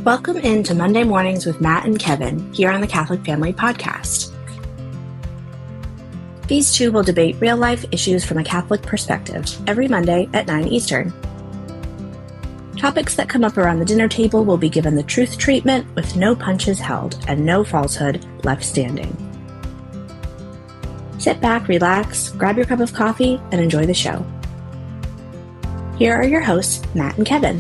Welcome into Monday Mornings with Matt and Kevin here on the Catholic Family Podcast. These two will debate real-life issues from a Catholic perspective every Monday at 9 Eastern. Topics that come up around the dinner table will be given the truth treatment with no punches held and no falsehood left standing. Sit back, relax, grab your cup of coffee, and enjoy the show. Here are your hosts, Matt and Kevin.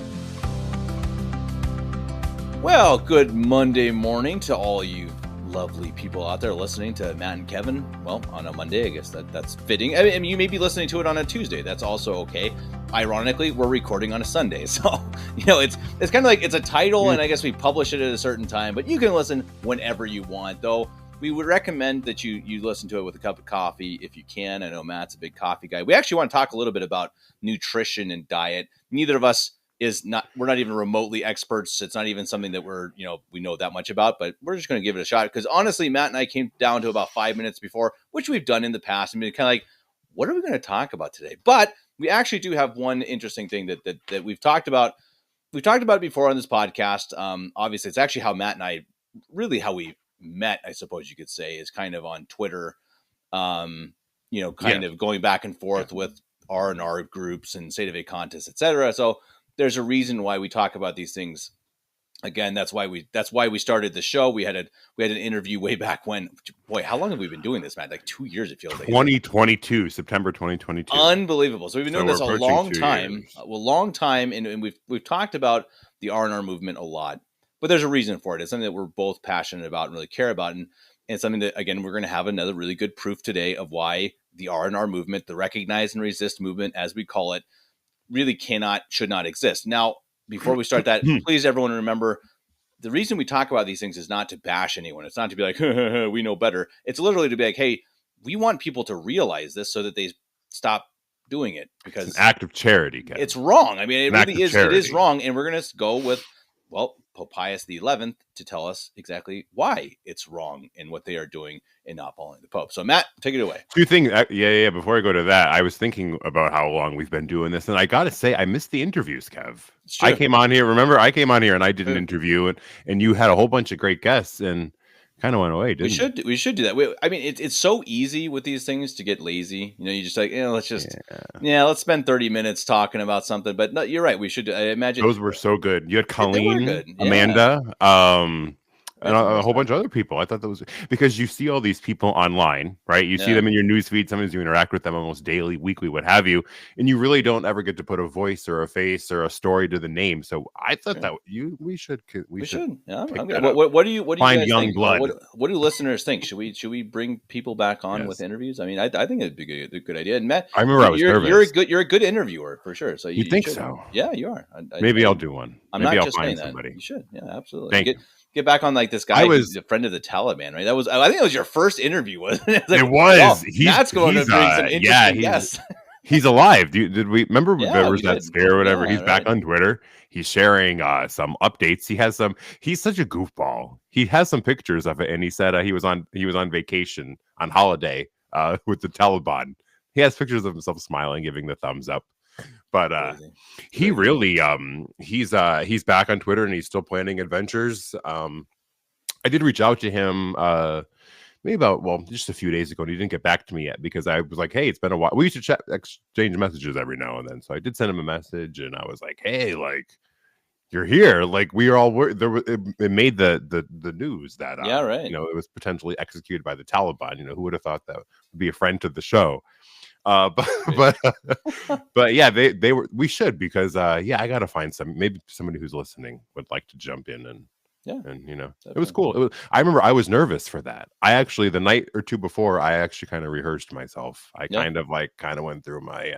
Well, good Monday morning to all you lovely people out there listening to Matt and Kevin. Well, on a Monday, I guess that's fitting. I mean, you may be listening to it on a Tuesday. That's also okay. Ironically, we're recording on a Sunday. So, it's kind of like it's a title, and I guess we publish it at a certain time. But you can listen whenever you want, though. We would recommend that you listen to it with a cup of coffee if you can. I know Matt's a big coffee guy. We actually want to talk a little bit about nutrition and diet. Neither of us we're not even remotely experts. It's not even something that we know that much about, but we're just going to give it a shot. Because honestly, Matt and I came down to about 5 minutes before, which we've done in the past. I mean, kind of like, what are we going to talk about today? But we actually do have one interesting thing that we've talked about. We've talked about it before on this podcast. Obviously, it's actually how Matt and I, really how we met, I suppose you could say, is kind of on Twitter, of going back and forth with R&R groups and State of A contests, etc. So there's a reason why we talk about these things. Again, that's why we started the show. We had an interview way back when. Boy, how long have we been doing this, Matt? Like 2 years, it feels like. 2022, September 2022. Unbelievable. So we've been doing this a long time, and we've talked about the R&R movement a lot. But there's a reason for it. It's something that we're both passionate about and really care about, and it's something that, again, we're going to have another really good proof today of why the R&R movement, the recognize and resist movement, as we call it, really should not exist. Now, before we start that, please, everyone, remember, the reason we talk about these things is not to bash anyone. It's not to be like, we know better. It's literally to be like, hey, we want people to realize this so that they stop doing it, because it's an act of charity, Kevin. It's wrong. I mean, it really is. Charity. It is wrong. And we're going to go with, Pope Pius XI to tell us exactly why it's wrong and what they are doing in not following the Pope. So, Matt, take it away. Two things. Yeah. Before I go to that, I was thinking about how long we've been doing this, and I got to say, I missed the interviews, Kev. I came on here. Remember, I came on here and I did an interview, and you had a whole bunch of great guests, and kind of went away, didn't you? We should do that. I mean, it's so easy with these things to get lazy. You just like, let's spend 30 minutes talking about something. But no, you're right. We should. I imagine those were so good. You had Colleen, Amanda, and a whole bunch of other people. I thought that was because you see all these people online, right? You see them in your newsfeed. Sometimes you interact with them almost daily, weekly, what have you, and you really don't ever get to put a voice or a face or a story to the name. So I thought that we should. Yeah, what do you find guys young think? blood? What do listeners think? Should we bring people back on with interviews? I mean, I think it'd be a good idea. And Matt, I remember I was nervous. You're a good interviewer for sure. So you think so? Yeah, you are. Maybe I'll do one. Maybe I'll just find saying somebody. That. You should. Yeah, absolutely. Thank you. Get back on like this guy who's a friend of the Taliban, right? I think it was your first interview, wasn't it? It was. That's going to bring some interesting guests. He's alive. Did we remember there was that scare or whatever? He's back on Twitter. He's sharing some updates. He's such a goofball. He has some pictures of it, and he said he was on vacation on holiday with the Taliban. He has pictures of himself smiling, giving the thumbs up. But he really he's back on Twitter and he's still planning adventures. I did reach out to him maybe about just a few days ago, and he didn't get back to me yet because I was like, hey, it's been a while. We used to exchange messages every now and then. So I did send him a message and I was like, hey, like, you're here. Like, we are all it made the news that it was potentially executed by the Taliban. Who would have thought that would be a friend to the show? But yeah, they were. We should because I gotta find maybe somebody who's listening would like to jump in and it was cool. I remember I was nervous for that. I actually the night or two before I actually kind of rehearsed myself. I kind of went through my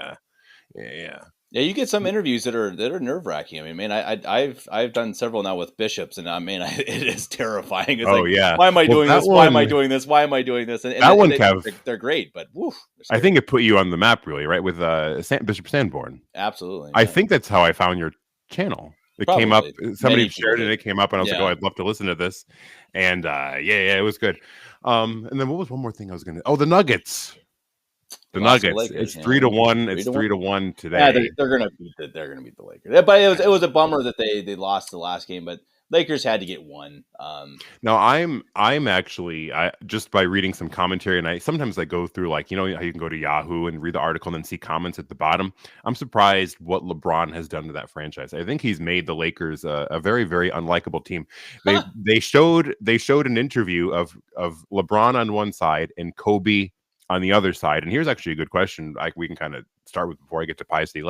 Yeah, you get some interviews that are nerve-wracking. I mean, man, I've done several now with bishops, and it is terrifying. It's why am I doing this? Why am I doing this? Why am I doing this? And Kev, they're great, but I think it put you on the map, really, right? With Bishop Sanborn. Absolutely. I think that's how I found your channel. It came up. Somebody shared it. And it came up, and I was like, "Oh, I'd love to listen to this." And it was good. And then what was one more thing I was going to? Oh, the Nuggets. The Nuggets. It's 3-1. It's 3-1 today. Yeah, they're gonna beat the Lakers. But it was a bummer that they lost the last game. But Lakers had to get one. No, I'm actually just by reading some commentary, and sometimes I go through, like, how you can go to Yahoo and read the article and then see comments at the bottom. I'm surprised what LeBron has done to that franchise. I think he's made the Lakers a very, very unlikable team. They showed an interview of LeBron on one side and Kobe on the other side. And here's actually a good question we can kind of start with before I get to Pius XI.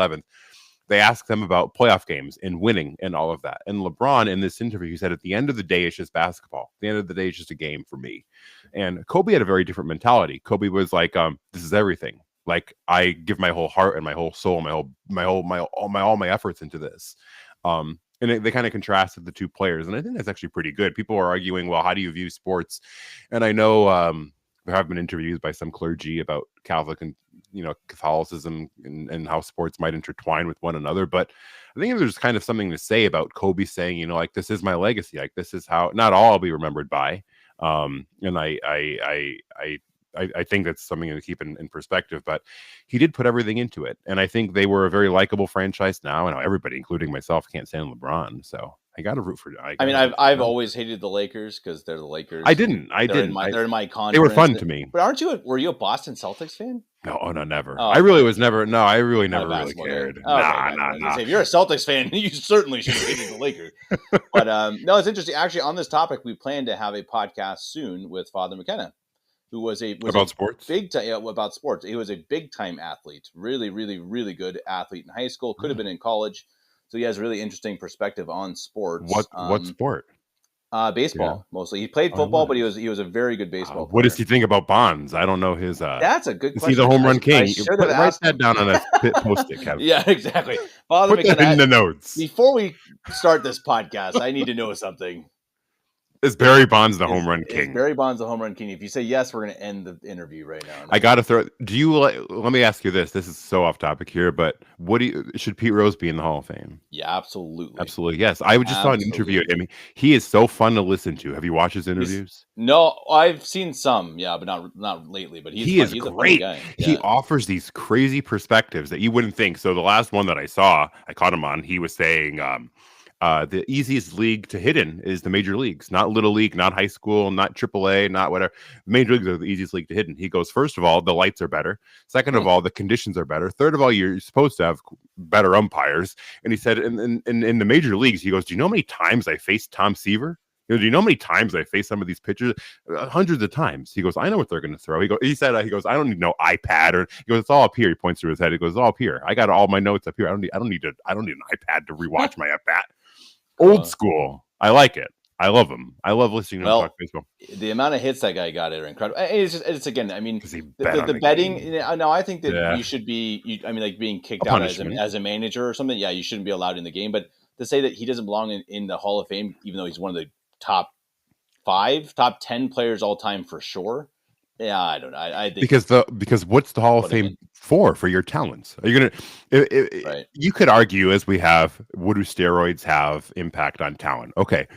They asked them about playoff games and winning and all of that. And LeBron, in this interview, he said, at the end of the day, it's just basketball. At the end of the day, it's just a game for me. And Kobe had a very different mentality. Kobe was like, this is everything. Like, I give my whole heart and my whole soul, all my efforts into this. And they kind of contrasted the two players. And I think that's actually pretty good. People are arguing, well, how do you view sports? And I know there have been interviews by some clergy about Catholic and Catholicism and how sports might intertwine with one another. But I think there's kind of something to say about Kobe saying, like, this is my legacy. Like, this is how not all I'll be remembered by. And I think that's something to keep in perspective. But he did put everything into it, and I think they were a very likable franchise. Now, and everybody, including myself, can't stand LeBron, so I got to root for. I've always hated the Lakers because they're the Lakers. I didn't. They're in my conference. They were fun to me. But were you a Boston Celtics fan? No, never. I really was never. No, I really never really cared. Nah. If you're a Celtics fan, you certainly should have hated the Lakers. But no, it's interesting. Actually, on this topic, we plan to have a podcast soon with Father McKenna, who was about sports. About sports. He was a big time athlete, really, really, really good athlete in high school. Could have been in college. So he has a really interesting perspective on sports. What sport? Baseball, mostly. He played football, but he was a very good baseball player. What does he think about Bonds? I don't know his. That's a good question. Is he the home run king? Write that down on a post-it, Kevin. Yeah, exactly. Father Put that in the notes. Before we start this podcast, I need to know something. Is Barry Bonds the home run king? Is Barry Bonds the home run king? If you say yes, we're going to end the interview right now. I got to throw. Let me ask you this. This is so off topic here, but should Pete Rose be in the Hall of Fame? Yeah, absolutely. Absolutely, yes. I just saw an interview. I mean, he is so fun to listen to. Have you watched his interviews? No, I've seen some, yeah, but not lately. But he's great. A funny guy. Yeah. He offers these crazy perspectives that you wouldn't think. So the last one that I saw, I caught him on. He was saying, the easiest league to hit in is the major leagues, not little league, not high school, not AAA, not whatever. The major leagues are the easiest league to hit in. He goes, first of all, the lights are better. Second of all, the conditions are better. Third of all, you're supposed to have better umpires. And he said, in the major leagues, he goes, do you know how many times I faced Tom Seaver? Do you know how many times I faced some of these pitchers? Hundreds of times. He goes, I know what they're going to throw. He said, I don't need no iPad, he goes, it's all up here. He points to his head. He goes, it's all up here. I got all my notes up here. I don't need an iPad to rewatch my at bat. Old school. I like it. I love him. I love listening to him talk baseball. The amount of hits that guy got are incredible. It's again, I mean, the betting. No, I think that you should be. Like being kicked out as a manager or something. Yeah, you shouldn't be allowed in the game. But to say that he doesn't belong in the Hall of Fame, even though he's one of the top 10 players all time for sure. Yeah, I don't know. I think because what's the Hall of Fame for your talents? Are you gonna? Right. You could argue, as we have, what do steroids have impact on talent? Okay,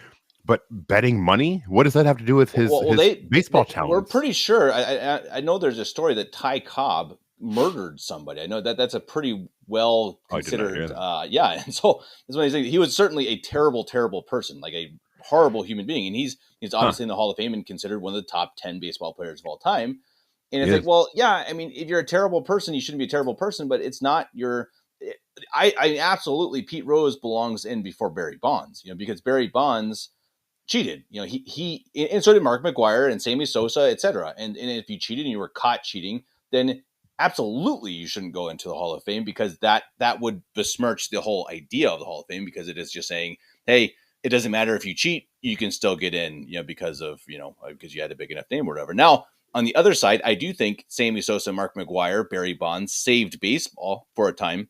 but betting money, what does that have to do with his baseball talent? We're pretty sure. I know there's a story that Ty Cobb murdered somebody. I know that's a pretty well considered. And so that's what he's saying. He was certainly a terrible, terrible person, like a horrible human being, and he's obviously in the Hall of Fame and considered one of the top 10 baseball players of all time. And it's like, well, yeah, I mean, if you're a terrible person, you shouldn't be a terrible person, but it's not I absolutely, Pete Rose belongs in before Barry Bonds, because Barry Bonds cheated. He and so did Mark McGwire and Sammy Sosa, etc. And if you cheated and you were caught cheating, then absolutely you shouldn't go into the Hall of Fame, because that would besmirch the whole idea of the Hall of Fame, because it is just saying, hey, it doesn't matter if you cheat, you can still get in, because you had a big enough name or whatever. Now, on the other side, I do think Sammy Sosa, Mark McGwire, Barry Bonds saved baseball for a time.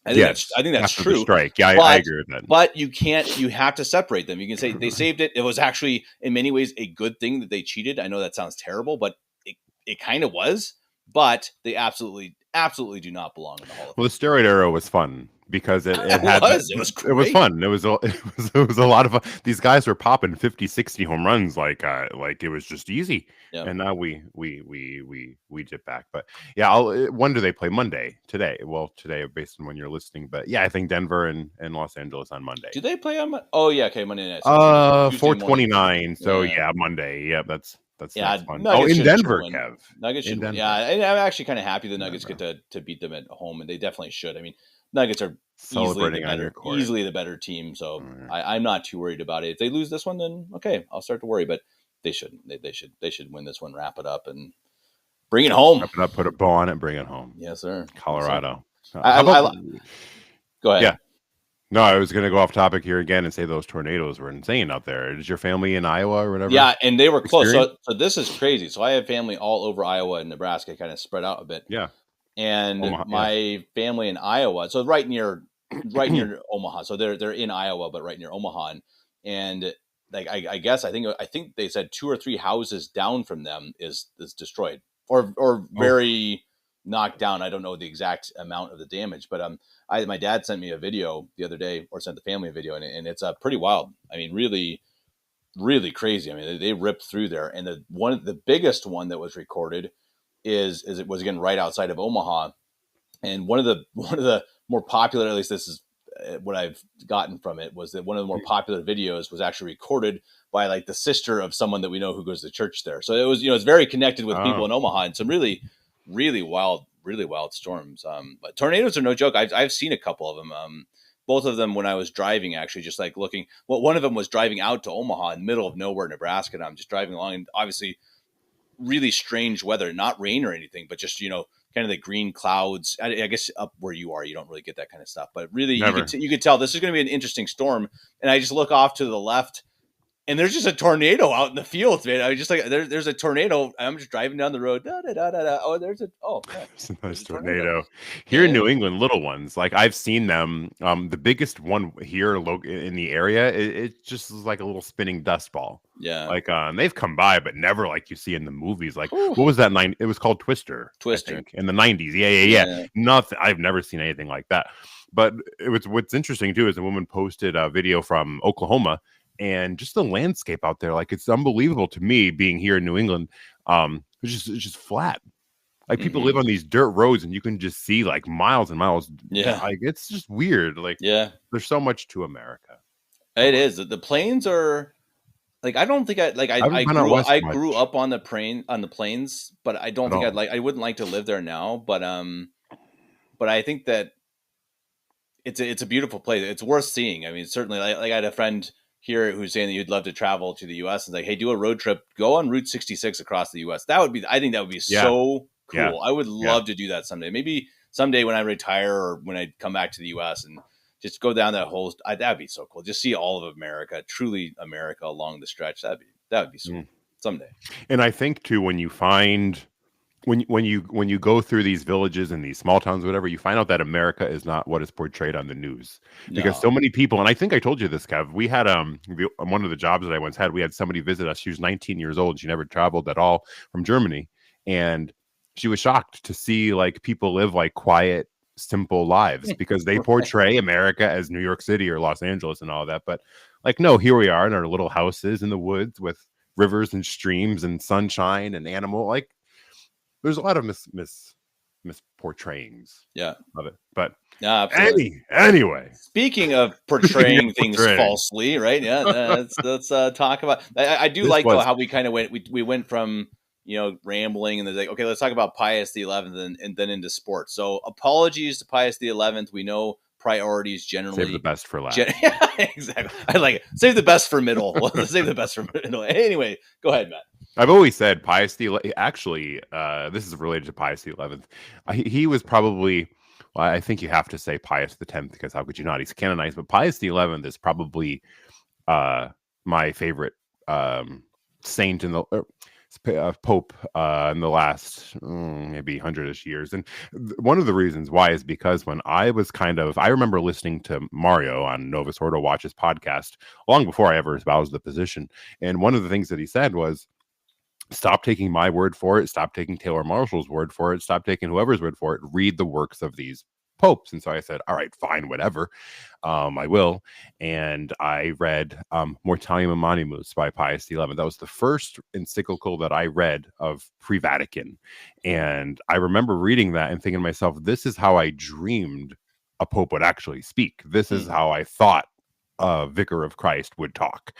I think that's true. Strike. Yeah, I agree with that. But you have to separate them. You can say they saved it. It was actually, in many ways, a good thing that they cheated. I know that sounds terrible, but it kind of was. But they absolutely do not belong in the Hall of Fame. Well, the steroid era was fun. because it It had was. It was great. It was fun. It was a lot of fun. These guys were popping 50, 60 home runs like it was just easy. Yeah. And now we dip back. But yeah, when do they play? Monday today? Well, today based on when you're listening. But yeah, I think Denver and Los Angeles on Monday. Do they play on? Oh yeah, okay, Monday night. So 4:29. So yeah, Monday. Yeah, that's fun. Nuggets in Denver, Kev. Nuggets should win. Yeah, and I'm actually kind of happy the Nuggets get to beat them at home, and they definitely should. I mean, Nuggets are easily the better team, so I'm not too worried about it. If they lose this one, then okay, I'll start to worry. But they shouldn't. They should win this one, wrap it up, and bring it home. Wrap it up, put a bow on it, bring it home. Yes, sir. Colorado. Yes, sir. Go ahead. Yeah. No, I was going to go off topic here again and say those tornadoes were insane out there. Is your family in Iowa or whatever? Yeah, and they were close. So this is crazy. So I have family all over Iowa and Nebraska, kind of spread out a bit. Yeah. And my family in Iowa, so right near Omaha. So they're in Iowa, but right near Omaha. And like I think they said 2 or 3 houses down from them is destroyed or very knocked down. I don't know the exact amount of the damage, but my dad sent me a video the other day, or sent the family a video, and it's pretty wild. I mean, really, really crazy. I mean, they ripped through there, and the biggest one that was recorded is it was again right outside of Omaha, and one of the more popular, at least this is what I've gotten from it, was that one of the more popular videos was actually recorded by like the sister of someone that we know who goes to church there. So it was, it's very connected with people in Omaha, and some really, really wild storms. But tornadoes are no joke. I've seen a couple of them. Both of them when I was driving, actually, just like looking. Well, one of them was driving out to Omaha in the middle of nowhere, Nebraska, and I'm just driving along, and obviously really strange weather, not rain or anything, but just, kind of the green clouds. I guess up where you are, you don't really get that kind of stuff, but really you could tell this is going to be an interesting storm. And I just look off to the left, and there's just a tornado out in the field, man. I was just like, there's a tornado. I'm just driving down the road. Oh, there's a nice tornado. Here in New England, little ones. Like I've seen them. The biggest one here in the area, it just is like a little spinning dust ball. Yeah. Like they've come by, but never like you see in the movies. Like what was that? It was called Twister. I think, in the 90s. Yeah. Nothing. I've never seen anything like that. But what's interesting too is a woman posted a video from Oklahoma. And just the landscape out there, like it's unbelievable to me being here in New England. It's just flat. Like people live on these dirt roads, and you can just see like miles and miles. Yeah, like it's just weird. Like there's so much to America. It is. The plains are like, I don't think I grew up on the plains, but I don't think I wouldn't like to live there now. But I think that it's a beautiful place. It's worth seeing. I mean, certainly, like I had a friend here who's saying that you'd love to travel to the U.S. and like, hey, do a road trip, go on Route 66 across the U.S. I think that would be so cool. Yeah. I would love to do that someday. Maybe someday when I retire or when I come back to the U.S. and just go down that whole, that'd be so cool. Just see all of America, truly America along the stretch. That would be so someday. And I think too, when you find, when you go through these villages and these small towns, whatever, you find out that America is not what is portrayed on the news. Because so many people, and I think I told you this, Kev, we had one of the jobs that I once had, we had somebody visit us. She was 19 years old. She never traveled at all from Germany. And she was shocked to see like people live like quiet, simple lives because they portray America as New York City or Los Angeles and all that. But like, no, here we are in our little houses in the woods with rivers and streams and sunshine and animal. Like, there's a lot of misportrayings of it. But anyway. Speaking of portraying things falsely, right? Yeah, let's talk about. I do like though how we kind of we went from rambling and like, okay, let's talk about Pius XI and then into sports. So apologies to Pius XI. We know priorities generally. Save the best for last. Exactly. I like it. Save the best for middle. Save the best for middle. Anyway, go ahead, Matt. I've always said Pius XI. Actually, this is related to Pius XI. He was probably, well, I think you have to say Pius X because how could you not? He's canonized, but Pius XI is probably my favorite saint in the Pope in the last maybe 100-ish years. And one of the reasons why is because when I was I remember listening to Mario on Novus Ordo Watch's podcast long before I ever espoused the position. And one of the things that he said was, stop taking my word for it. Stop taking Taylor Marshall's word for it. Stop taking whoever's word for it. Read the works of these popes. And so I said, all right, fine, whatever. I will. And I read Mortalium Anonymus by Pius XI. That was the first encyclical that I read of pre-Vatican. And I remember reading that and thinking to myself, this is how I dreamed a pope would actually speak. This is how I thought a Vicar of Christ would talk.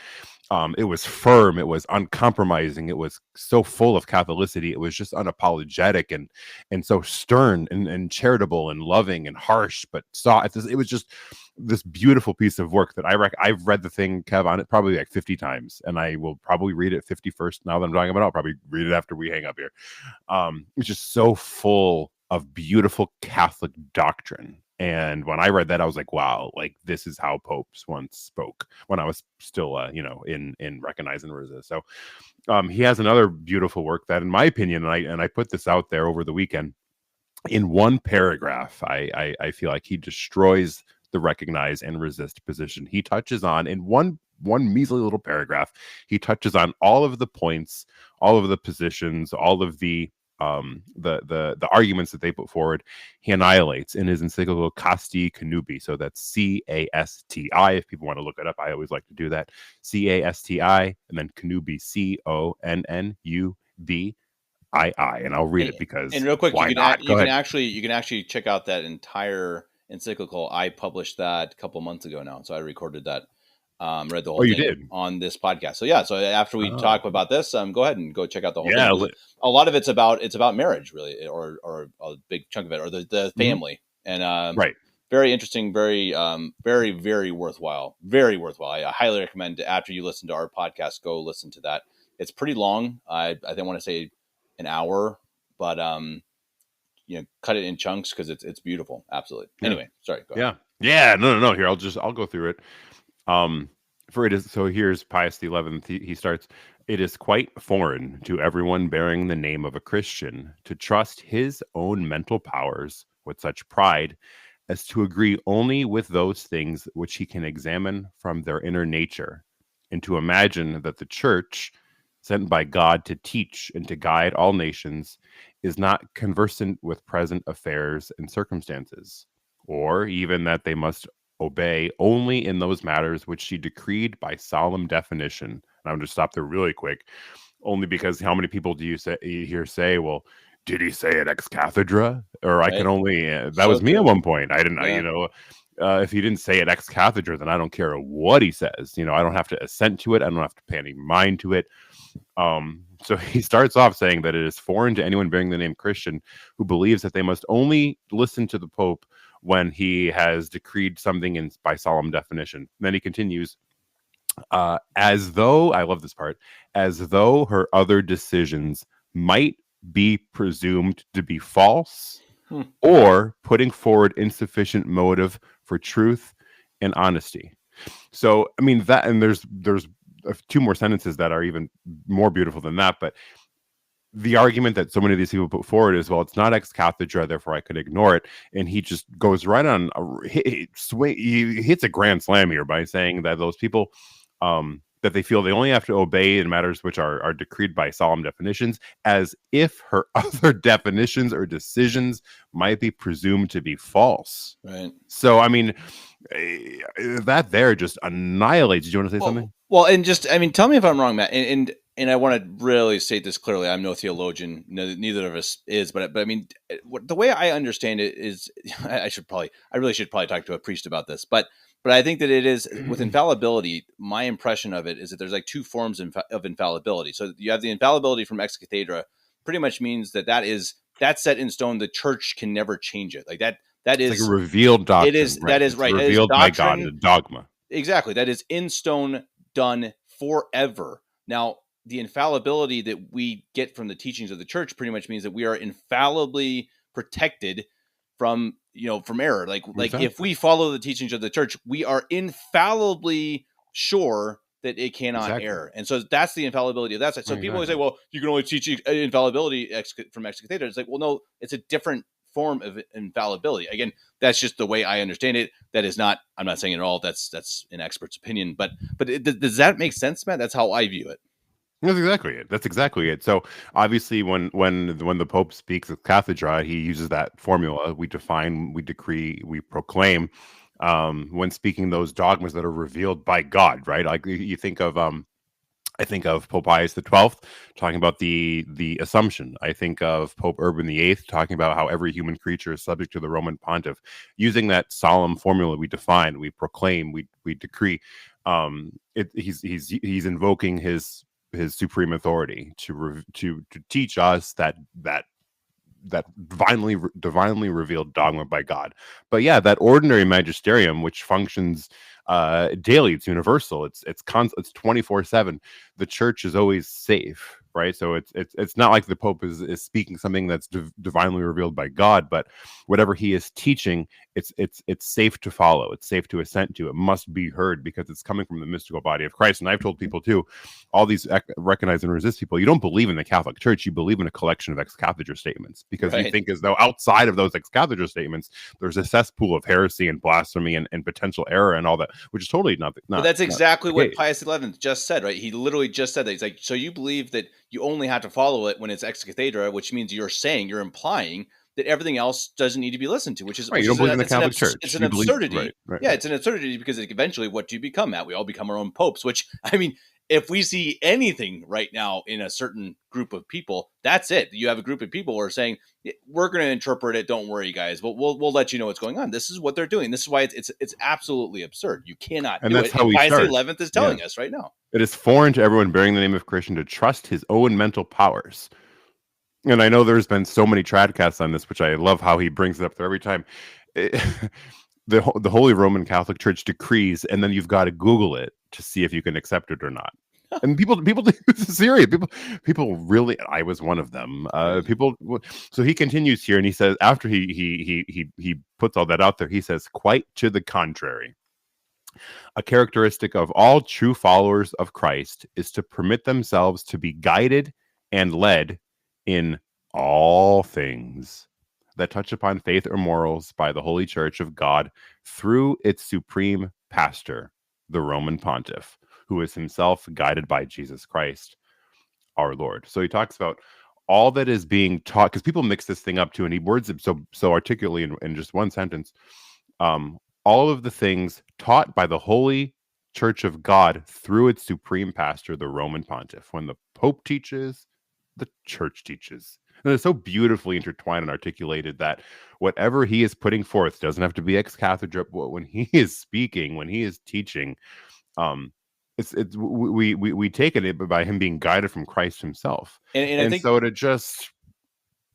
It was firm, it was uncompromising, it was so full of Catholicity, it was just unapologetic and so stern and charitable and loving and harsh, but soft. It was just this beautiful piece of work that I've read the thing, Kev, on it probably like 50 times, and I will probably read it 51st now that I'm talking about it. I'll probably read it after we hang up here. It's just so full of beautiful Catholic doctrine. And when I read that, I was like, wow, like this is how popes once spoke when I was still, in Recognize and Resist. So he has another beautiful work that, in my opinion, and I put this out there over the weekend, in one paragraph, I feel like he destroys the Recognize and Resist position. He touches on, in one measly little paragraph, he touches on all of the points, all of the positions, all of the arguments that they put forward. He annihilates in his encyclical Casti Connubii. So that's C-A-S-T-I. If people want to look it up, I always like to do that. C-A-S-T-I, and then Connubii, C-O-N-N-U-B-I-I. And I'll read it because, and real quick, why you not? can actually check out that entire encyclical. I published that a couple months ago now, so I recorded that. Read the whole thing on this podcast. So yeah, so after we talk about this, go ahead and go check out the whole thing. A lot of it's about marriage, really, or a big chunk of it, or the family, and right. Very interesting, very very worthwhile, very worthwhile. I highly recommend, after you listen to our podcast, go listen to that. It's pretty long. I don't want to say an hour, but cut it in chunks because it's beautiful. Absolutely. Yeah. Anyway, sorry. Go ahead. Yeah. No. Here, I'll go through it. For it is, so here's Pius XI. He starts, it is quite foreign to everyone bearing the name of a Christian to trust his own mental powers with such pride as to agree only with those things which he can examine from their inner nature, and to imagine that the church, sent by God to teach and to guide all nations, is not conversant with present affairs and circumstances, or even that they must obey only in those matters which she decreed by solemn definition. And I'm going to stop there really quick, only because how many people do you hear say, well, did he say it ex cathedra? Or I can only, that was me at one point. I didn't, if he didn't say it ex cathedra, then I don't care what he says. I don't have to assent to it. I don't have to pay any mind to it. So he starts off saying that it is foreign to anyone bearing the name Christian who believes that they must only listen to the Pope when he has decreed something by solemn definition. And then he continues, as though, I love this part, as though her other decisions might be presumed to be false or putting forward insufficient motive for truth and honesty. So, I mean, that, and there's two more sentences that are even more beautiful than that, but the argument that so many of these people put forward is, well, it's not ex cathedra, therefore I could ignore it. And he just goes right on, he hits a grand slam here by saying that those people, that they feel they only have to obey in matters which are decreed by solemn definitions, as if her other definitions or decisions might be presumed to be false. Right. So, I mean, that there just annihilates. Do you want to say something? Well, and just, I mean, tell me if I'm wrong, Matt. And I want to really state this clearly. I'm no theologian. Neither of us is. But I mean, the way I understand it is, I really should probably talk to a priest about this. But I think that it is, with infallibility, my impression of it is that there's like two forms of infallibility. So you have the infallibility from ex cathedra, pretty much means that's set in stone. The church can never change it. Like that is like a revealed doctrine. It is, right. That is right. Revealed by God, a dogma. Exactly. That is in stone, done forever. Now, the infallibility that we get from the teachings of the church pretty much means that we are infallibly protected from error. Like if we follow the teachings of the church, we are infallibly sure that it cannot err. And so that's the infallibility of that side. So people always say, well, you can only teach infallibility from ex cathedra. It's like, well, no, it's a different form of infallibility. Again, that's just the way I understand it. That is not, I'm not saying it at all. That's an expert's opinion, but does that make sense, Matt? That's how I view it. That's exactly it. That's exactly it. So obviously, when the Pope speaks of cathedra, he uses that formula: we define, we decree, we proclaim. When speaking those dogmas that are revealed by God, right? Like you think of I think of Pope Pius XII talking about the Assumption. I think of Pope Urban VIII talking about how every human creature is subject to the Roman Pontiff. Using that solemn formula, we define, we proclaim, we decree. He's invoking his supreme authority to teach us that divinely revealed dogma by God. But yeah, that ordinary magisterium, which functions daily, it's universal. It's 24/7. The church is always safe, right? So it's not like the Pope is speaking something that's divinely revealed by God, but whatever he is teaching, it's safe to follow. It's safe to assent to. It must be heard because it's coming from the mystical body of Christ. And I've told people too, all these recognize and resist people, you don't believe in the Catholic Church, you believe in a collection of ex cathedra statements, because you think as though outside of those ex cathedra statements there's a cesspool of heresy and blasphemy and potential error and all that, which is totally not but that's exactly what Pius XI just said, right? He literally just said that. He's like, so you believe that you only have to follow it when it's ex cathedra, which means you're implying that everything else doesn't need to be listened to, which is right. You don't believe in the Catholic Church. It's an absurdity. Yeah, it's an absurdity, because eventually what do you become, Matt? We all become our own popes, which, I mean, if we see anything right now in a certain group of people, that's it. You have a group of people who are saying, we're going to interpret it. Don't worry, guys. We'll let you know what's going on. This is what they're doing. This is why it's absolutely absurd. You cannot do it. And Pius XI is telling us right now. It is foreign to everyone bearing the name of Christian to trust his own mental powers. And I know there's been so many tradcasts on this, which I love how he brings it up there every time. The Holy Roman Catholic Church decrees, and then you've got to Google it to see if you can accept it or not. And people it's serious. People really. I was one of them. So he continues here, and he says, after he puts all that out there, he says, quite to the contrary. A characteristic of all true followers of Christ is to permit themselves to be guided and led in all things that touch upon faith or morals by the Holy Church of God through its supreme pastor, the Roman Pontiff, who is himself guided by Jesus Christ, our Lord. So he talks about all that is being taught, because people mix this thing up too, and he words it so articulately in just one sentence. All of the things taught by the Holy Church of God through its supreme pastor, the Roman Pontiff. When the Pope teaches, the Church teaches. And it's so beautifully intertwined and articulated that whatever he is putting forth doesn't have to be ex cathedra. When he is speaking, when he is teaching, we take it by him being guided from Christ himself. And I think so to just,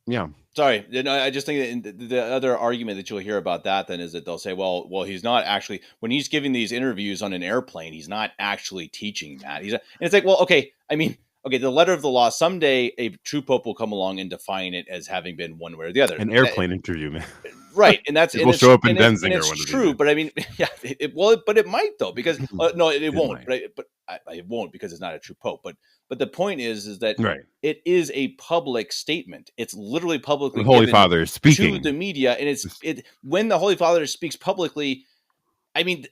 yeah. Sorry, I just think that the other argument that you'll hear about that then is that they'll say, well, he's not actually, when he's giving these interviews on an airplane, he's not actually teaching that. And it's like, well, okay, I mean, okay, the letter of the law, someday a true pope will come along and define it as having been one way or the other. An airplane interview, man. Right, and that's will show up in Denzinger. And it's true, but I mean, yeah, but it might though, because no, it won't. But it won't, because it's not a true pope. But the point is that it is a public statement. It's literally publicly. The Holy Father is speaking to the media, and it's when the Holy Father speaks publicly. I mean,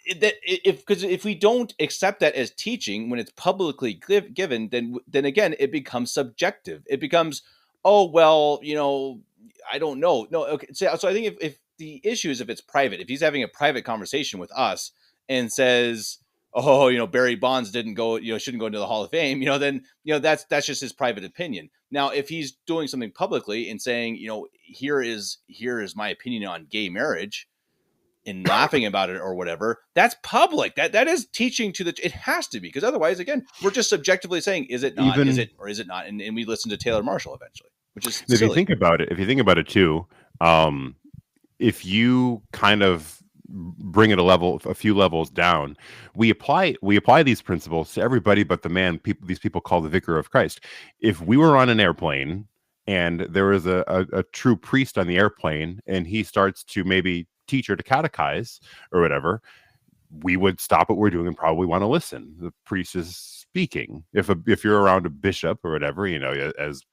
if we don't accept that as teaching when it's publicly given, then again it becomes subjective. It becomes, oh well, I don't know. No, okay. So I think if the issue is if it's private, if he's having a private conversation with us and says, oh, Barry Bonds didn't go, shouldn't go into the Hall of Fame, then that's just his private opinion. Now, if he's doing something publicly and saying, here is my opinion on gay marriage, and laughing about it or whatever, that's public. That is teaching it has to be, because otherwise, again, we're just subjectively saying, is it not, is it, or is it not? And we listen to Taylor Marshall eventually, which is silly. If you think about it too, if you kind of bring it a few levels down, we apply these principles to everybody but the man these people call the Vicar of Christ. If we were on an airplane and there was a true priest on the airplane and he starts to maybe teach or to catechize or whatever, we would stop what we're doing and probably want to listen. The priest is speaking. If you're around a bishop or whatever, as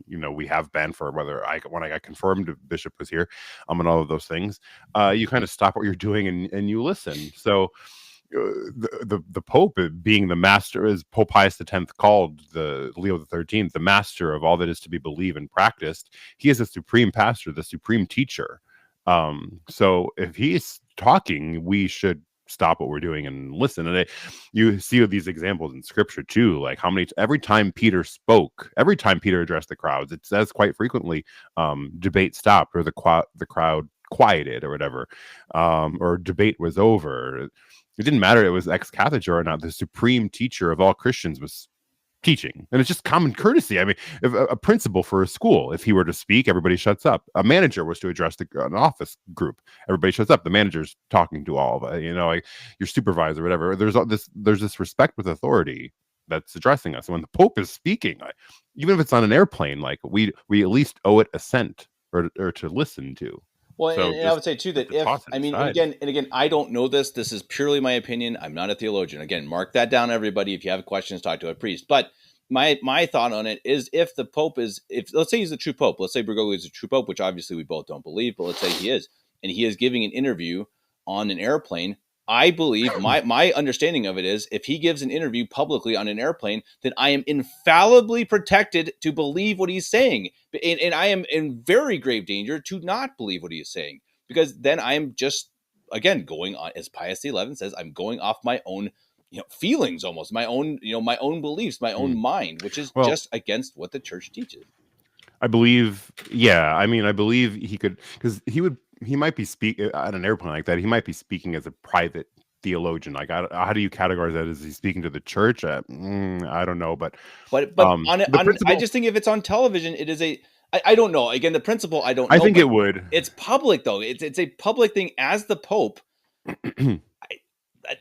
we have been for when I got confirmed, a bishop was here, and all of those things, you kind of stop what you're doing and you listen. So the Pope being the master, as Pope Pius X called the Leo XIII, the master of all that is to be believed and practiced. He is the supreme pastor, the supreme teacher. So if he's talking, we should stop what we're doing and listen. And you see these examples in Scripture too, like every time Peter spoke, every time Peter addressed the crowds, it says quite frequently, debate stopped, or the crowd quieted, or whatever, or debate was over. It didn't matter it was ex cathedra or not. The supreme teacher of all Christians was teaching, and it's just common courtesy. I mean, if a principal for a school, if he were to speak, everybody shuts up. A manager was to address an office group, everybody shuts up. The manager's talking to all of it, like your supervisor, whatever. There's this respect with authority that's addressing us. And when the Pope is speaking, even if it's on an airplane, like we at least owe it assent or to listen to. Well, so and I would say too that again, I don't know this. This is purely my opinion. I'm not a theologian. Again, mark that down, everybody. If you have questions, talk to a priest. But my thought on it is, if the Pope let's say he's the true Pope. Let's say Bergoglio is the true Pope, which obviously we both don't believe, but let's say he is, and he is giving an interview on an airplane. I believe my understanding of it is, if he gives an interview publicly on an airplane, then I am infallibly protected to believe what he's saying. And I am in very grave danger to not believe what he is saying, because then I am just, again, going on, as Pius XI says, I'm going off my own feelings, almost my own beliefs, my own mind, which is just against what the church teaches. I believe, I believe he could, because he might be speaking at an airplane like that. He might be speaking as a private theologian. Like, how do you categorize that? Is he speaking to the church? I don't know, but I just think if it's on television, it is I don't know. Again, the principle, I don't know. I think it would. It's public though. It's a public thing as the Pope.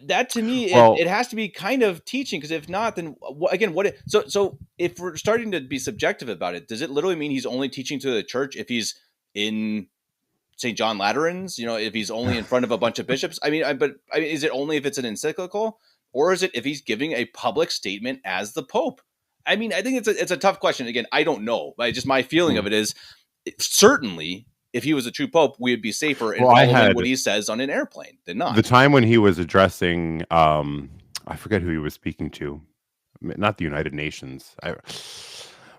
That to me, it has to be kind of teaching, because if not, then again, so if we're starting to be subjective about it, does it literally mean he's only teaching to the church if he's in St. John Lateran's, if he's only in front of a bunch of bishops? But is it only if it's an encyclical, or is it if he's giving a public statement as the Pope? I think it's a tough question. Again, I don't know. Just my feeling of it is, certainly, if he was a true Pope, we would be safer in following what he says on an airplane than not. The time when he was addressing, I forget who he was speaking to, not the United Nations,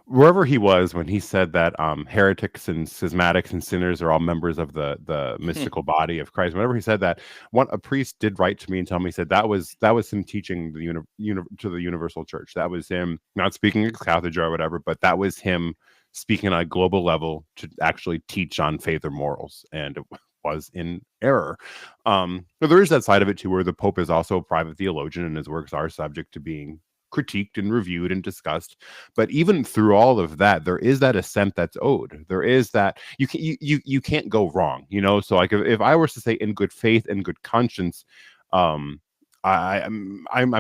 wherever he was, when he said that heretics and schismatics and sinners are all members of the mystical body of Christ. Whenever he said that, a priest did write to me and tell me, he said that was him teaching to the universal church. That was him not speaking ex cathedra or whatever, but that was him speaking on a global level to actually teach on faith or morals, and it was in error. But there is that side of it too, where the Pope is also a private theologian, and his works are subject to being critiqued and reviewed and discussed. But even through all of that, there is that assent that's owed. There is that you can't go wrong, So like if I was to say in good faith and good conscience, I'm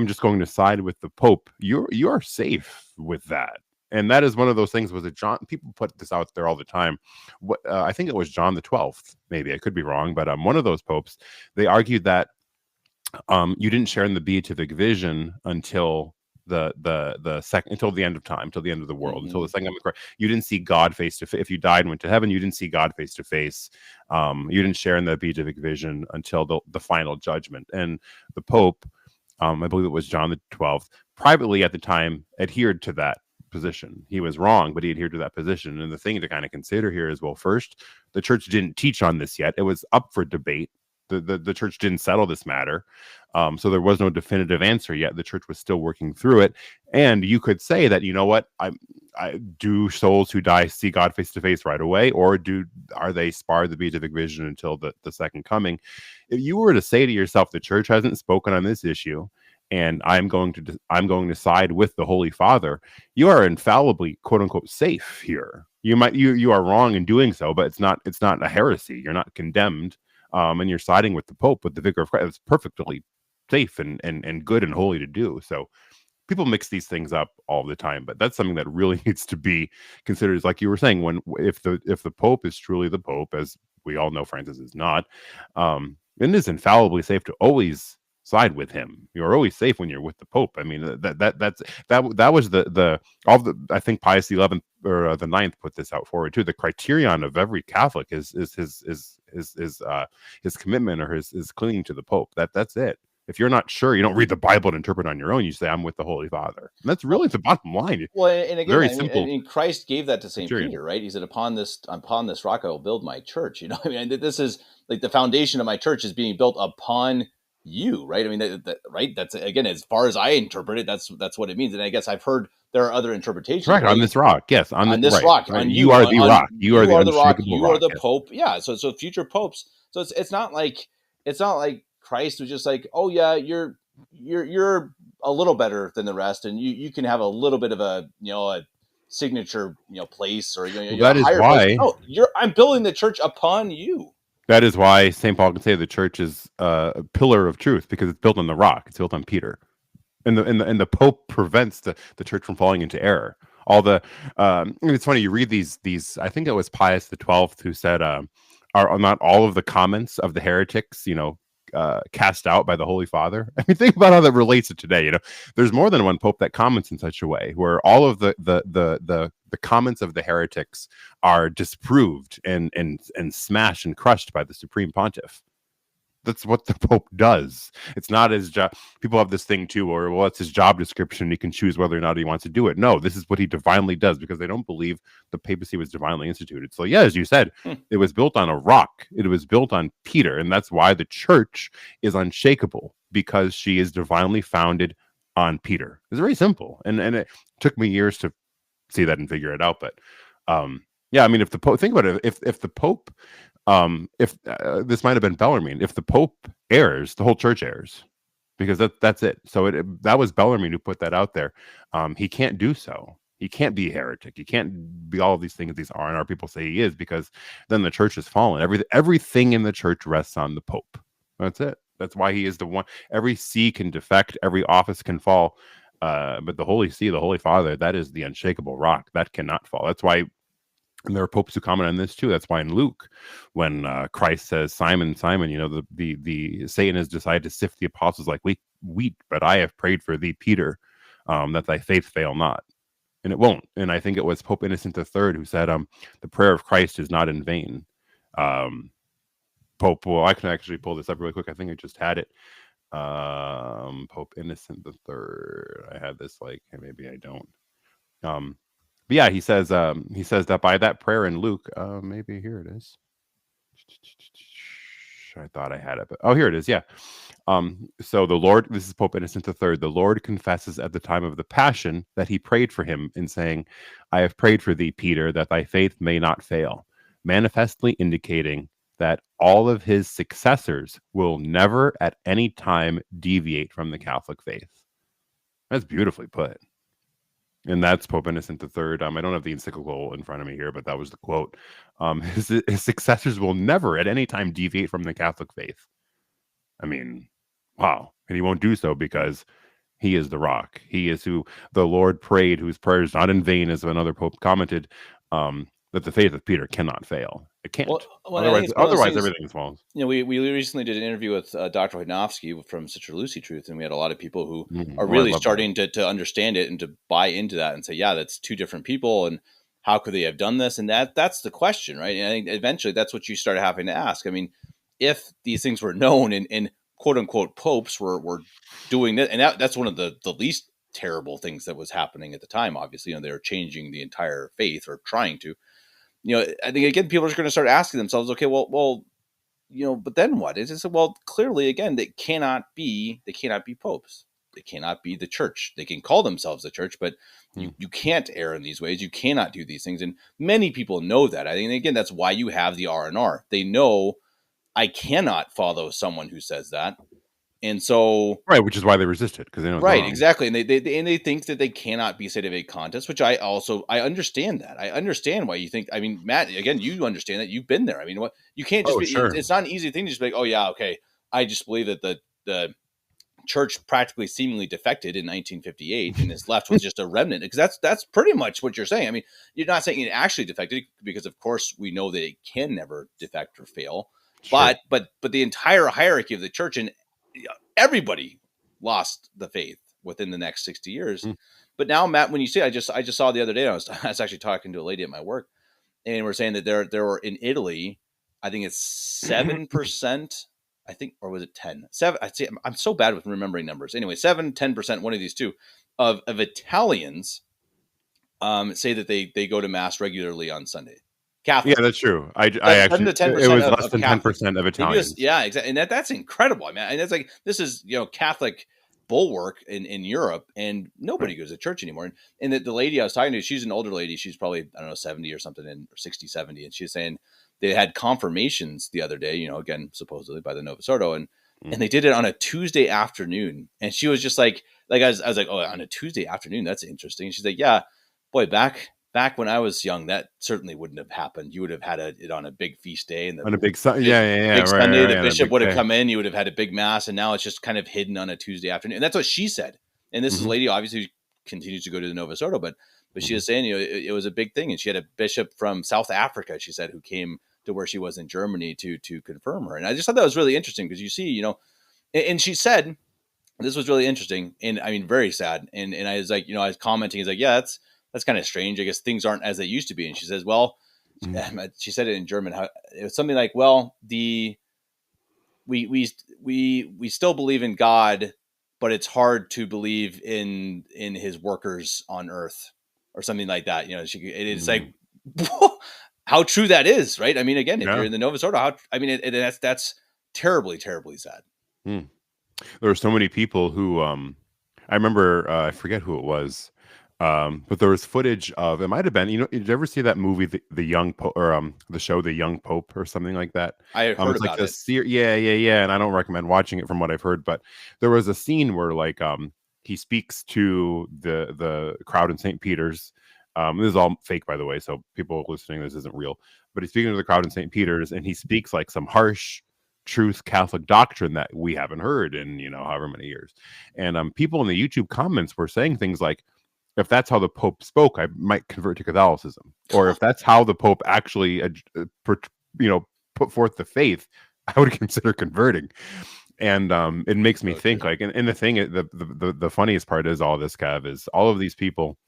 just going to side with the Pope. You are safe with that. And that is one of those things. Was it John? People put this out there all the time. I think it was John the 12th. Maybe I could be wrong, but one of those popes, they argued that you didn't share in the beatific vision until until the end of time, until the end of the world, until the second coming of Christ. You didn't see God face to face. If you died and went to heaven, you didn't see God face to face. You didn't share in the beatific vision until the final judgment. And the Pope, I believe it was John the 12th, privately at the time adhered to that position. He was wrong, but he adhered to that position. And the thing to kind of consider here is, well, first, the church didn't teach on this yet. It was up for debate. The church didn't settle this matter. So there was no definitive answer yet. The church was still working through it. And you could say that, I do souls who die see God face to face right away, or are they spared the beatific vision until the second coming? If you were to say to yourself, the church hasn't spoken on this issue, and I'm going to side with the Holy Father, you are infallibly, quote unquote, safe here. You are wrong in doing so, but it's not a heresy. You're not condemned, and you're siding with the Pope, with the Vicar of Christ. It's perfectly safe and good and holy to do. So people mix these things up all the time, but that's something that really needs to be considered. Is like you were saying, if the Pope is truly the Pope, as we all know Francis is not, it is infallibly safe to always side with him. You're always safe when you're with the Pope. I mean, that was I think Pius XI or the 9th put this out forward too. The criterion of every Catholic is his commitment or his clinging to the Pope. That's it. If you're not sure, you don't read the Bible and interpret on your own. You say, I'm with the Holy Father. And that's really the bottom line. Well, and again, Very I mean, simple. Christ gave that to St. Criterion. Peter, right? He said, upon this rock I will build my church. I mean, this is like the foundation of my church is being built upon you, right? I mean, right? That's, again, as far as I interpret it, that's what it means. And I guess I've heard there are other interpretations. Right, on this rock, yes. On this rock, right. on you are the rock. You are the rock. unshakable You rock. are the Pope. Yeah. So future popes. So it's not like Christ was just like, oh yeah, you're a little better than the rest, and you can have a little bit of a signature place, or that is why. No, I'm building the church upon you. That is why St. Paul can say the church is a pillar of truth, because it's built on the rock. It's built on Peter, and the Pope prevents the church from falling into error. All the it's funny, you read these. I think it was Pius XII who said, "Are not all of the comments of the heretics, cast out by the Holy Father?" I mean, think about how that relates to today. There's more than one pope that comments in such a way, where all of the comments of the heretics are disproved and smashed and crushed by the Supreme Pontiff. That's what the Pope does. It's not his job. People have this thing too, or well, it's his job description. He can choose whether or not he wants to do it. No, this is what he divinely does, because they don't believe the papacy was divinely instituted. So yeah, as you said, it was built on a rock. It was built on Peter, and that's why the church is unshakable, because she is divinely founded on Peter. It's very simple, and it took me years to see that and figure it out. But yeah, I mean, if the Pope, think about it, if the Pope, if this might have been Bellarmine, if the Pope errs, the whole church errs, because that's it. So that was Bellarmine who put that out there. He can't do so. He can't be a heretic. He can't be all of these things these R&R people say he is, because then the church has fallen. Everything in the church rests on the Pope. That's it. That's why he is the one. Every see can defect. Every office can fall. But the Holy See, the Holy Father, that is the unshakable rock. That cannot fall. That's why. And there are popes who comment on this too. That's why in Luke, when Christ says, "Simon, Simon, the Satan has decided to sift the apostles like wheat, but I have prayed for thee, Peter, that thy faith fail not." And it won't. And I think it was Pope Innocent III who said, "The prayer of Christ is not in vain." Pope, well, I can actually pull this up really quick. I think I just had it. Pope Innocent III. I had this maybe I don't. But yeah, he says that by that prayer in Luke, maybe here it is. I thought I had it, but oh, here it is. Yeah. So the Lord, this is Pope Innocent III, the Lord confesses at the time of the Passion that he prayed for him in saying, "I have prayed for thee, Peter, that thy faith may not fail," manifestly indicating that all of his successors will never at any time deviate from the Catholic faith. That's beautifully put. And that's Pope Innocent III. I don't have the encyclical in front of me here, but that was the quote. His successors will never at any time deviate from the Catholic faith. I mean, wow. And he won't do so because he is the rock. He is who the Lord prayed, whose prayer is not in vain, as another Pope commented, that the faith of Peter cannot fail. It can't. Well, otherwise everything falls. We recently did an interview with Dr. Wojnowski from Sister Lucy Truth, and we had a lot of people who are really starting to understand it and to buy into that and say, yeah, that's two different people, and how could they have done this? And that's the question, right? And I think eventually that's what you start having to ask. I mean, if these things were known and quote unquote popes were doing it, and that's one of the least terrible things that was happening at the time. Obviously, they were changing the entire faith, or trying to. I think again, people are just going to start asking themselves, okay, well, but then what? It's just, well, clearly, again, they cannot be popes. They cannot be the church. They can call themselves the church, but you can't err in these ways. You cannot do these things. And many people know that. I think, again, that's why you have the R&R. They know I cannot follow someone who says that. And so, right, which is why they resist it, because they know it's wrong. Exactly, and they think that they cannot be sede vacantis, which I understand that. I understand why you think. I mean, Matt, again, you understand that. You've been there. I mean, what you can't just. It's not an easy thing to just be like, oh yeah, okay. I just believe that the church practically seemingly defected in 1958 and is left with just a remnant, because that's pretty much what you're saying. I mean, you're not saying it actually defected, because of course we know that it can never defect or fail, sure. but the entire hierarchy of the church and everybody lost the faith within the next 60 years. But now, Matt, when you say, I just saw the other day, I was actually talking to a lady at my work, and we're saying that there were in Italy, I think it's 7% I think, or was it 10? 7. I'd say I'm so bad with remembering numbers. Anyway, 7-10%, one of these two, of Italians say that they go to mass regularly on Sunday. Yeah, Catholic. that's true. I 7 to actually, it 10% was less of than Catholics. 10% of Maybe Italians. yeah, exactly. And that's incredible. I mean, and it's like, this is, Catholic bulwark in Europe, and nobody goes to church anymore. And the lady I was talking to, she's an older lady. She's probably, I don't know, 70 or something, or 60, 70. And she's saying they had confirmations the other day, again, supposedly by the Novus Ordo, and they did it on a Tuesday afternoon. And she was just like I was like, oh, on a Tuesday afternoon, that's interesting. And she's like, yeah, boy, back when I was young, that certainly wouldn't have happened. You would have had it on a big feast day, and On a big Sunday, yeah, big right, Sunday. right, The on a bishop big would have day. come in. You would have had a big mass, and now it's just kind of hidden on a Tuesday afternoon. And that's what she said. And this is a lady obviously continues to go to the Novus Ordo, but she was saying, it was a big thing, and she had a bishop from South Africa, she said, who came to where she was in Germany to confirm her. And I just thought that was really interesting, because you see, and she said, this was really interesting, and I mean, very sad. And I was like, I was commenting, he's like, yeah, that's kind of strange. I guess things aren't as they used to be. And she says, well, she said it in German. It was something like, well, we still believe in God, but it's hard to believe in his workers on earth, or something like that. It's like, how true that is, right? I mean, again, if you're in the Novus Ordo, that's terribly, terribly sad. There were so many people who, I remember, I forget who it was, but there was footage of, it might have been, did you ever see that movie, the Young Pope, or the show, The Young Pope, or something like that? I heard about it. Yeah. And I don't recommend watching it from what I've heard, but there was a scene where he speaks to the crowd in St. Peter's. This is all fake, by the way, so people listening, this isn't real, but he's speaking to the crowd in St. Peter's, and he speaks like some harsh truth Catholic doctrine that we haven't heard in however many years. And people in the YouTube comments were saying things like, if that's how the Pope spoke, I might convert to Catholicism. Or if that's how the Pope actually put forth the faith, I would consider converting. And it makes me think, like, and the thing, the funniest part is all this, Kev, is all of these people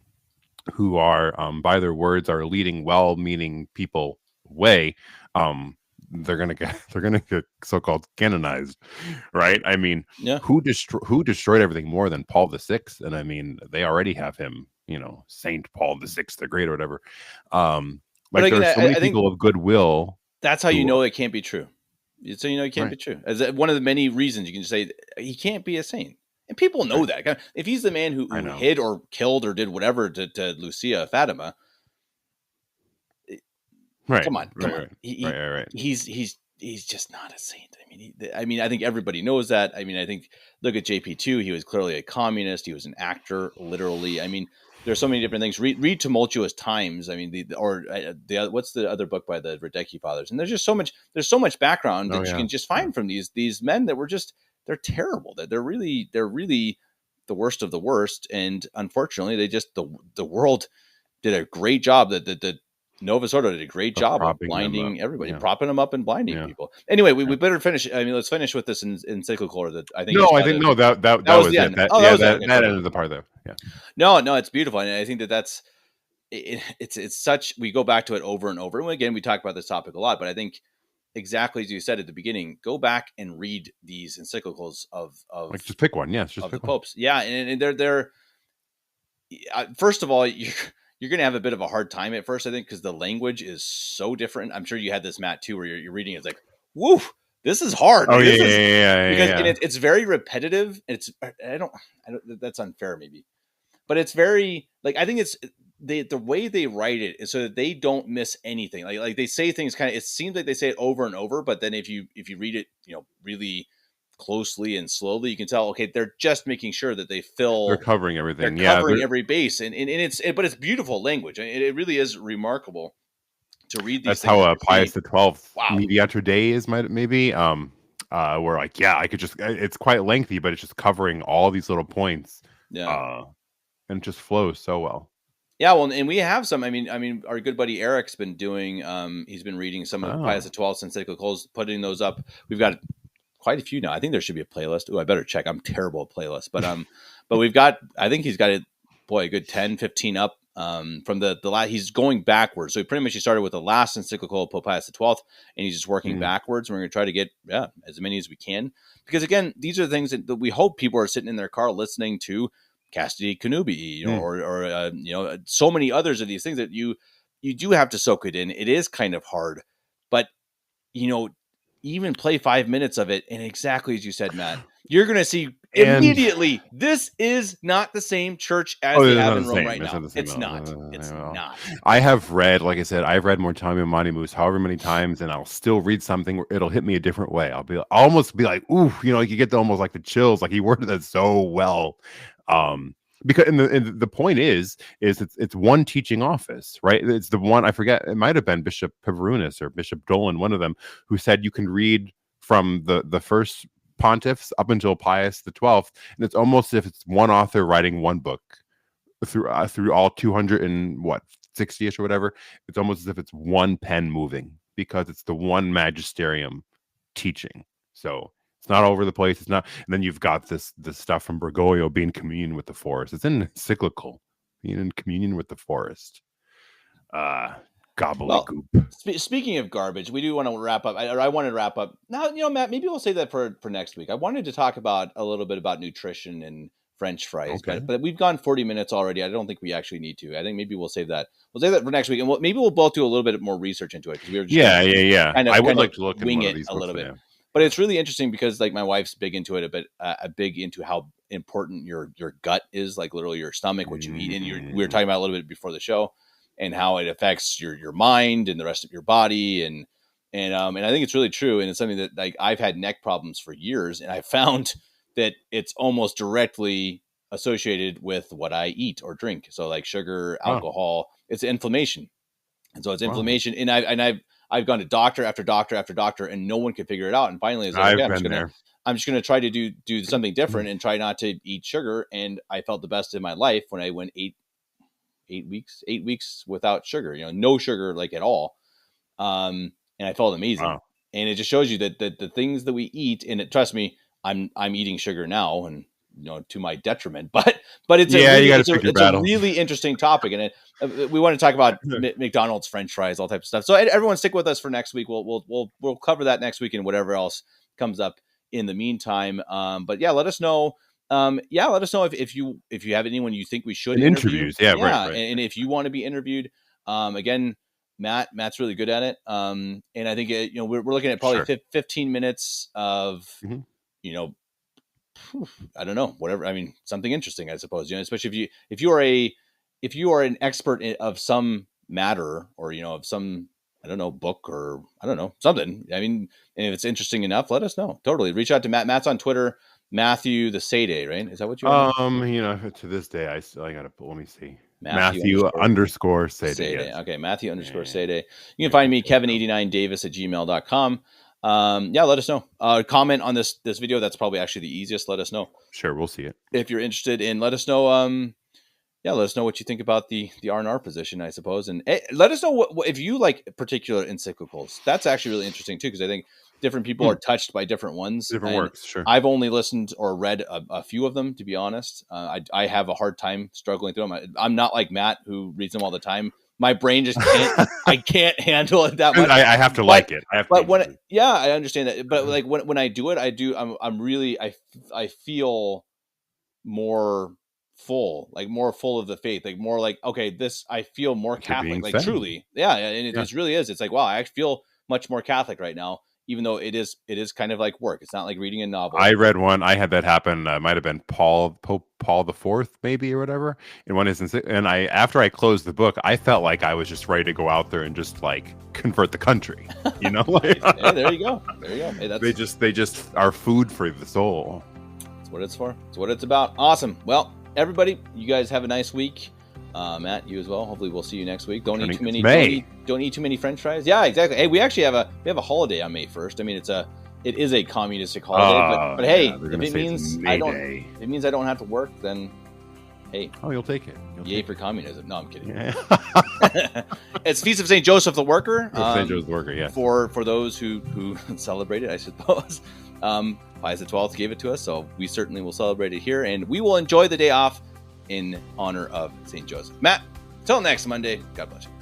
who are by their words are leading well-meaning people away. They're gonna get so-called canonized, right? I mean, who destroyed everything more than Paul VI? And I mean, they already have him, Saint Paul VI the Great or whatever. Like, again, there's so many people of goodwill. That's how you know it can't be true. So it can't be true. As one of the many reasons you can just say he can't be a saint, and people know that. If he's the man who hid or killed or did whatever to Lucia Fatima. Come on. Right. He's just not a saint. I mean, I think everybody knows that. I mean, I think, look at JP2. He was clearly a communist. He was an actor, literally. I mean, there's so many different things. Read Tumultuous Times. I mean, what's the other book by the Radecki Fathers? And there's just so much. There's so much background that you can just find from these men that were just, they're terrible. That they're really the worst of the worst. And unfortunately, they just the world did a great job. The Novus Ordo did a great job of blinding everybody, propping them up and blinding people. Anyway, we better finish. I mean, let's finish with this encyclical. Or that I think. No, that was the end. That ended the part though. Yeah. No, it's beautiful, and I think that's it's such. We go back to it over and over, and again, we talk about this topic a lot. But I think exactly as you said at the beginning, go back and read these encyclicals of like, just pick one. Yes, just of pick the popes. Yeah, and they're first of all, you're going to have a bit of a hard time at first, I think, because the language is so different. I'm sure you had this, Matt, too, where you're reading. It's like, woo, this is hard. Oh, because it's very repetitive. I don't. That's unfair, maybe, but it's very I think it's the way they write it is so that they don't miss anything. Like they say things kind of. It seems like they say it over and over, but then if you read it, really closely and slowly, you can tell, okay, they're just making sure that they're covering everything. They're covering every base, and but it's beautiful language. It really is remarkable to read these. That's how Pius XII Mediator Dei is, maybe. Where I could just, it's quite lengthy, but it's just covering all these little points. Yeah, and it just flows so well. Yeah, well, and we have some. I mean, our good buddy Eric's been doing. He's been reading some of Pius XII's encyclicals, putting those up. We've got quite a few now. I think there should be a playlist. Oh, I better check. I'm terrible at playlists, but we've got, I think he's got a good 10, 15 up from the last. He's going backwards. So he started with the last encyclical of Pope Pius XII, and he's just working backwards. And we're going to try to get as many as we can, because again, these are things that we hope people are sitting in their car listening to Castity Connubii, or so many others of these things that you do have to soak it in. It is kind of hard, but even play 5 minutes of it, and exactly as you said, Matt, you're going to see immediately this is not the same church as they have in Rome right now. It's not. I have read, like I said, I've read Mortamium Animus however many times, and I'll still read something where it'll hit me a different way. I'll almost be like, ooh, like you get almost like the chills. Like he worded that so well. Because and the point is it's one teaching office, right? It's the one, I forget, it might have been Bishop Pavrunis or Bishop Dolan, one of them, who said you can read from the first pontiffs up until Pius XII, and it's almost as if it's one author writing one book through all 260ish or whatever. It's almost as if it's one pen moving, because it's the one magisterium teaching. So it's not over the place. It's not. And then you've got this stuff from Bergoglio being communion with the forest. It's in encyclical, being in communion with the forest. Gobbledygook. Speaking of garbage, we do want to wrap up. I wanted to wrap up now. Matt, maybe we'll save that for next week. I wanted to talk about a little bit about nutrition and French fries, but we've gone 40 minutes already. I don't think we actually need to. I think maybe we'll save that. We'll save that for next week, and maybe we'll both do a little bit more research into it, because we were just I would like to look wing it a little bit. But it's really interesting because, like, my wife's big into it a bit, big into how important your gut is, like literally your stomach, what you eat. And we were talking about a little bit before the show, and how it affects your mind and the rest of your body. And I think it's really true. And it's something that, like, I've had neck problems for years, and I found that it's almost directly associated with what I eat or drink. So like sugar, alcohol, it's inflammation. And so it's inflammation. And I've gone to doctor after doctor after doctor, and no one could figure it out. And finally, I'm just gonna try to do something different and try not to eat sugar. And I felt the best in my life when I went 8 weeks without sugar. No sugar, like, at all. And I felt amazing. Wow. And it just shows you that the things that we eat, and trust me, I'm eating sugar now, and to my detriment, but it's a really interesting topic, and we want to talk about McDonald's French fries, all types of stuff. So everyone stick with us for next week. We'll cover that next week, and whatever else comes up in the meantime. But let us know. Let us know if you have anyone you think we should interview. Right. And if you want to be interviewed, again, Matt's really good at it. And I think we're looking at probably 15 minutes of I don't know, whatever. I mean, something interesting, I suppose, especially if you are an expert of some matter, or, of some, I don't know, book, or I don't know, something. I mean, and if it's interesting enough, let us know. Totally. Reach out to Matt. Matt's on Twitter, Matthew the Sade, right? Is that what you want? To this day, I got to, let me see. Matthew underscore Sade. Yes. Okay. Matthew underscore Sade. You can find me, Kevin89Davis@gmail.com. Let us know. Comment on this video. That's probably actually the easiest. Let us know. Sure, we'll see it if you're interested, and let us know. Let us know what you think about the R&R position, I suppose, and let us know what if you like particular encyclicals. That's actually really interesting too, because I think different people are touched by different ones. Different works, sure. I've only listened or read a few of them, to be honest. I have a hard time struggling through them. I'm not like Matt, who reads them all the time. My brain just can't. I can't handle it that much. I have to like it. I understand that. But like when I do it, I'm really I feel more full, like more full of the faith, like more like, okay, this, I feel more Catholic, like truly, and it just really is. It's like, wow, I actually feel much more Catholic right now, even though it is kind of like work. It's not like reading a novel. I read one. I had that happen. Might have been Pope Paul IV, maybe, or whatever. In one instance, and after I closed the book, I felt like I was just ready to go out there and just like convert the country. Yeah, there you go. Hey, they just are food for the soul. That's what it's for. That's what it's about. Awesome. Well, everybody, you guys have a nice week. Matt, you as well. Hopefully we'll see you next week. Don't eat too many French fries. Yeah, exactly. Hey, we actually have a holiday on May 1st. I mean, it is a communistic holiday, but hey, if it means I don't have to work, then hey. Oh, you'll take it. Yay for communism. No, I'm kidding. Yeah. It's Feast of St. Joseph the Worker. St. Joseph the Worker, yeah. For those who celebrate it, I suppose. Pius XII gave it to us, so we certainly will celebrate it here, and we will enjoy the day off in honor of St. Joseph. Matt, Till next Monday, God bless you.